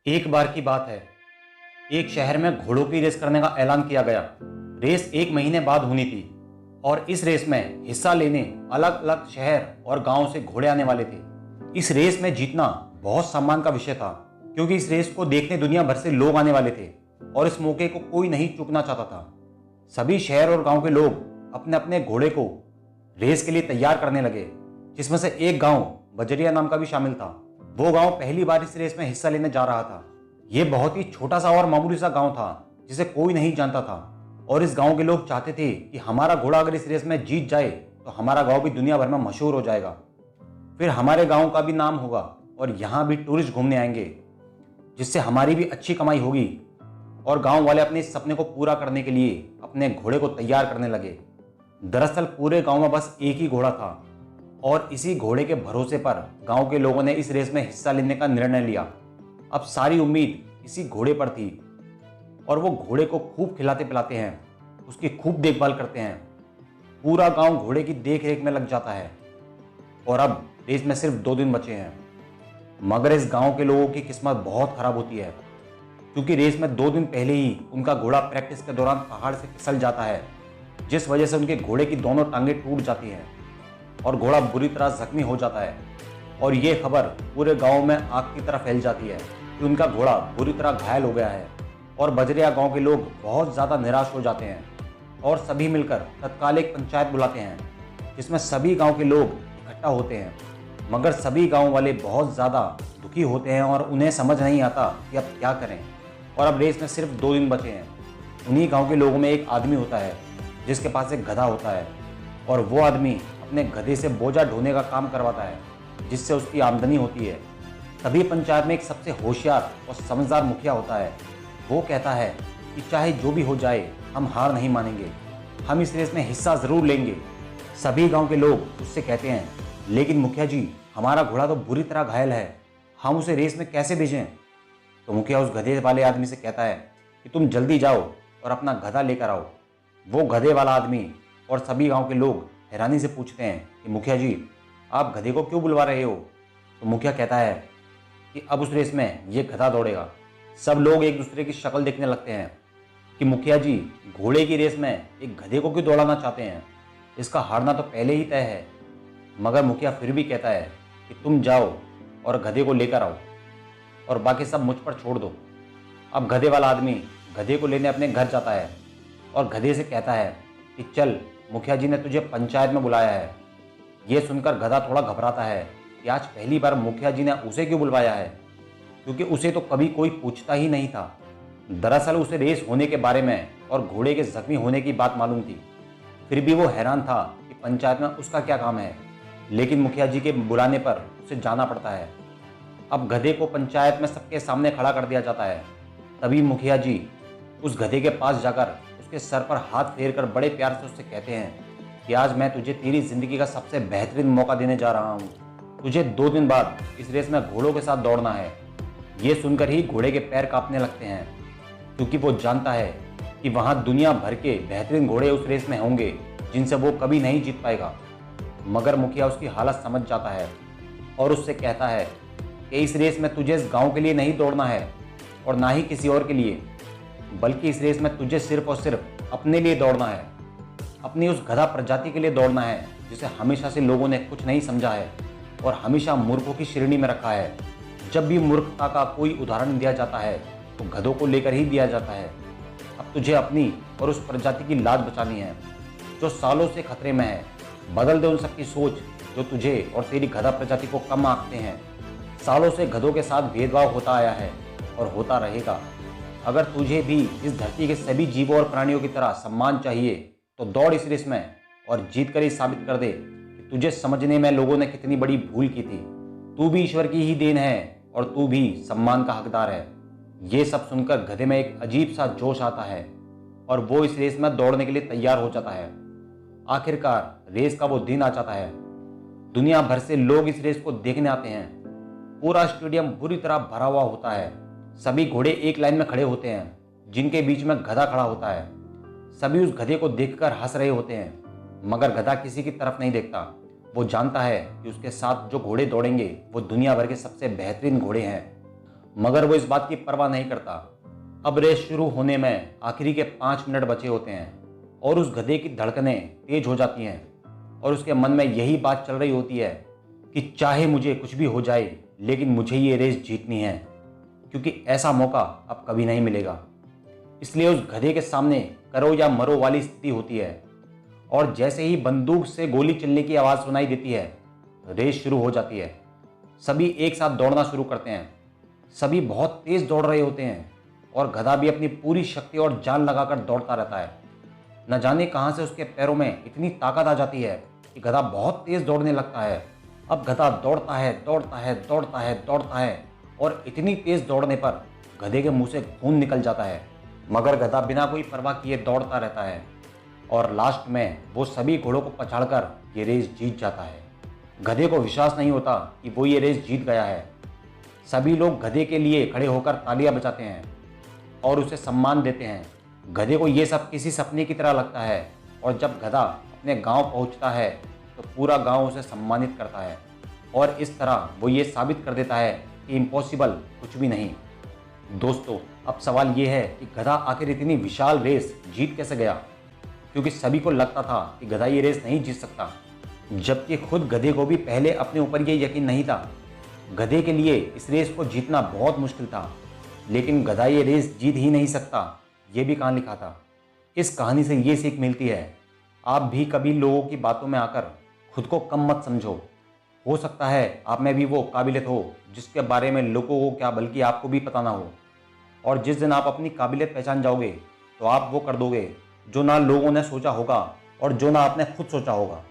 एक बार की बात है। एक शहर में घोड़ों की रेस करने का ऐलान किया गया। रेस एक महीने बाद होनी थी और इस रेस में हिस्सा लेने अलग अलग शहर और गांव से घोड़े आने वाले थे। इस रेस में जीतना बहुत सम्मान का विषय था, क्योंकि इस रेस को देखने दुनिया भर से लोग आने वाले थे और इस मौके को कोई नहीं चूकना चाहता था। सभी शहर और गांव के लोग अपने अपने घोड़े को रेस के लिए तैयार करने लगे, जिसमें से एक गांव बजरिया नाम का भी शामिल था। वो गांव पहली बार इस रेस में हिस्सा लेने जा रहा था। ये बहुत ही छोटा सा और मामूली सा गांव था जिसे कोई नहीं जानता था, और इस गांव के लोग चाहते थे कि हमारा घोड़ा अगर इस रेस में जीत जाए तो हमारा गांव भी दुनिया भर में मशहूर हो जाएगा। फिर हमारे गांव का भी नाम होगा और यहाँ भी टूरिस्ट घूमने आएंगे, जिससे हमारी भी अच्छी कमाई होगी। और गांव वाले अपने इस सपने को पूरा करने के लिए अपने घोड़े को तैयार करने लगे। दरअसल पूरे गांव में बस एक ही घोड़ा था और इसी घोड़े के भरोसे पर गांव के लोगों ने इस रेस में हिस्सा लेने का निर्णय लिया। अब सारी उम्मीद इसी घोड़े पर थी और वो घोड़े को खूब खिलाते पिलाते हैं, उसकी खूब देखभाल करते हैं। पूरा गांव घोड़े की देख रेख में लग जाता है और अब रेस में सिर्फ 2 दिन बचे हैं। मगर इस गांव के लोगों की किस्मत बहुत खराब होती है, क्योंकि रेस में 2 दिन पहले ही उनका घोड़ा प्रैक्टिस के दौरान पहाड़ से फिसल जाता है, जिस वजह से उनके घोड़े की दोनों टांगें टूट जाती हैं और घोड़ा बुरी तरह जख्मी हो जाता है। और ये खबर पूरे गांव में आग की तरह फैल जाती है कि उनका घोड़ा बुरी तरह घायल हो गया है। और बजरिया गांव के लोग बहुत ज़्यादा निराश हो जाते हैं और सभी मिलकर तत्काल एक पंचायत बुलाते हैं, जिसमें सभी गांव के लोग इकट्ठा होते हैं। मगर सभी गांव वाले बहुत ज़्यादा दुखी होते हैं और उन्हें समझ नहीं आता कि अब क्या करें। और अब रेस में सिर्फ 2 दिन बचे हैं। उन्हीं गाँव के लोगों में एक आदमी होता है जिसके पास एक गधा होता है, और वो आदमी अपने गधे से बोझा ढोने का काम करवाता है, जिससे उसकी आमदनी होती है। तभी पंचायत में एक सबसे होशियार और समझदार मुखिया होता है। वो कहता है कि चाहे जो भी हो जाए हम हार नहीं मानेंगे, हम इस रेस में हिस्सा ज़रूर लेंगे। सभी गांव के लोग उससे कहते हैं, लेकिन मुखिया जी, हमारा घोड़ा तो बुरी तरह घायल है, हम उसे रेस में कैसे भेजें? तो मुखिया उस गधे वाले आदमी से कहता है कि तुम जल्दी जाओ और अपना गधा लेकर आओ। वो गधे वाला आदमी और सभी गाँव के लोग हैरानी से पूछते हैं कि मुखिया जी, आप गधे को क्यों बुलवा रहे हो? तो मुखिया कहता है कि अब उस रेस में ये गधा दौड़ेगा। सब लोग एक दूसरे की शक्ल देखने लगते हैं कि मुखिया जी घोड़े की रेस में एक गधे को क्यों दौड़ाना चाहते हैं, इसका हारना तो पहले ही तय है। मगर मुखिया फिर भी कहता है कि तुम जाओ और गधे को लेकर आओ और बाकी सब मुझ पर छोड़ दो। अब गधे वाला आदमी गधे को लेने अपने घर जाता है और गधे से कहता है कि चल, मुखिया जी ने तुझे पंचायत में बुलाया है। ये सुनकर गधा थोड़ा घबराता है कि आज पहली बार मुखिया जी ने उसे क्यों बुलवाया है, क्योंकि उसे तो कभी कोई पूछता ही नहीं था। दरअसल उसे रेस होने के बारे में और घोड़े के जख्मी होने की बात मालूम थी। फिर भी वो हैरान था कि पंचायत में उसका क्या काम है, लेकिन मुखिया जी के बुलाने पर उसे जाना पड़ता है। अब गधे को पंचायत में सबके सामने खड़ा कर दिया जाता है। तभी मुखिया जी उस गधे के पास जाकर उसके सर पर हाथ फेर कर बड़े प्यार से उससे कहते हैं कि आज मैं तुझे तेरी जिंदगी का सबसे बेहतरीन मौका देने जा रहा हूँ। तुझे 2 दिन बाद इस रेस में घोड़ों के साथ दौड़ना है। ये सुनकर ही घोड़े के पैर कांपने लगते हैं, क्योंकि वो जानता है कि वहाँ दुनिया भर के बेहतरीन घोड़े उस रेस में होंगे जिनसे वो कभी नहीं जीत पाएगा। मगर मुखिया उसकी हालत समझ जाता है और उससे कहता है कि इस रेस में तुझे इस गाँव के लिए नहीं दौड़ना है और ना ही किसी और के लिए, बल्कि इस रेस में तुझे सिर्फ और सिर्फ अपने लिए दौड़ना है। अपनी उस गधा प्रजाति के लिए दौड़ना है जिसे हमेशा से लोगों ने कुछ नहीं समझा है और हमेशा मूर्खों की श्रेणी में रखा है। जब भी मूर्खता का कोई उदाहरण दिया जाता है तो गधों को लेकर ही दिया जाता है। अब तुझे अपनी और उस प्रजाति की लाज बचानी है जो सालों से खतरे में है। बदल दे उन सबकी सोच जो तुझे और तेरी गधा प्रजाति को कम आंकते हैं। सालों से गधों के साथ भेदभाव होता आया है और होता रहेगा। अगर तुझे भी इस धरती के सभी जीवों और प्राणियों की तरह सम्मान चाहिए तो दौड़ इस रेस में और जीत कर ही साबित कर दे कि तुझे समझने में लोगों ने कितनी बड़ी भूल की थी। तू भी ईश्वर की ही देन है और तू भी सम्मान का हकदार है। ये सब सुनकर गधे में एक अजीब सा जोश आता है और वो इस रेस में दौड़ने के लिए तैयार हो जाता है। आखिरकार रेस का वो दिन आ जाता है। दुनिया भर से लोग इस रेस को देखने आते हैं। पूरा स्टेडियम बुरी तरह भरा हुआ होता है। सभी घोड़े एक लाइन में खड़े होते हैं, जिनके बीच में गधा खड़ा होता है। सभी उस गधे को देखकर हंस रहे होते हैं, मगर गधा किसी की तरफ नहीं देखता। वो जानता है कि उसके साथ जो घोड़े दौड़ेंगे वो दुनिया भर के सबसे बेहतरीन घोड़े हैं। मगर वो इस बात की परवाह नहीं करता। अब रेस शुरू होने में आखिरी के 5 मिनट बचे होते हैं और उस गधे की धड़कनें तेज हो जाती हैं और उसके मन में यही बात चल रही होती है कि चाहे मुझे कुछ भी हो जाए लेकिन मुझे ये रेस जीतनी है, क्योंकि ऐसा मौका अब कभी नहीं मिलेगा। इसलिए उस गधे के सामने करो या मरो वाली स्थिति होती है और जैसे ही बंदूक से गोली चलने की आवाज़ सुनाई देती है, रेस शुरू हो जाती है। सभी एक साथ दौड़ना शुरू करते हैं। सभी बहुत तेज दौड़ रहे होते हैं और गधा भी अपनी पूरी शक्ति और जान लगाकर दौड़ता रहता है। न जाने कहां से उसके पैरों में इतनी ताकत आ जाती है कि गधा बहुत तेज दौड़ने लगता है। अब गधा दौड़ता है, दौड़ता है, दौड़ता है, दौड़ता है और इतनी तेज दौड़ने पर गधे के मुंह से खून निकल जाता है, मगर गधा बिना कोई परवाह किए दौड़ता रहता है और लास्ट में वो सभी घोड़ों को पछाड़कर ये रेस जीत जाता है। गधे को विश्वास नहीं होता कि वो ये रेस जीत गया है। सभी लोग गधे के लिए खड़े होकर तालियां बजाते हैं और उसे सम्मान देते हैं। गधे को ये सब किसी सपने की तरह लगता है और जब गधा अपने गांव पहुंचता है तो पूरा गांव उसे सम्मानित करता है और इस तरह वो ये साबित कर देता है कि इम्पॉसिबल कुछ भी नहीं। दोस्तों, अब सवाल ये है कि गधा आखिर इतनी विशाल रेस जीत कैसे गया, क्योंकि सभी को लगता था कि गधा ये रेस नहीं जीत सकता, जबकि खुद गधे को भी पहले अपने ऊपर ये यकीन नहीं था। गधे के लिए इस रेस को जीतना बहुत मुश्किल था, लेकिन गधा ये रेस जीत ही नहीं सकता, ये भी कहाँ लिखा था। इस कहानी से ये सीख मिलती है, आप भी कभी लोगों की बातों में आकर खुद को कम मत समझो। हो सकता है आप में भी वो काबिलियत हो जिसके बारे में लोगों को क्या बल्कि आपको भी पता ना हो, और जिस दिन आप अपनी काबिलियत पहचान जाओगे तो आप वो कर दोगे जो ना लोगों ने सोचा होगा और जो ना आपने खुद सोचा होगा।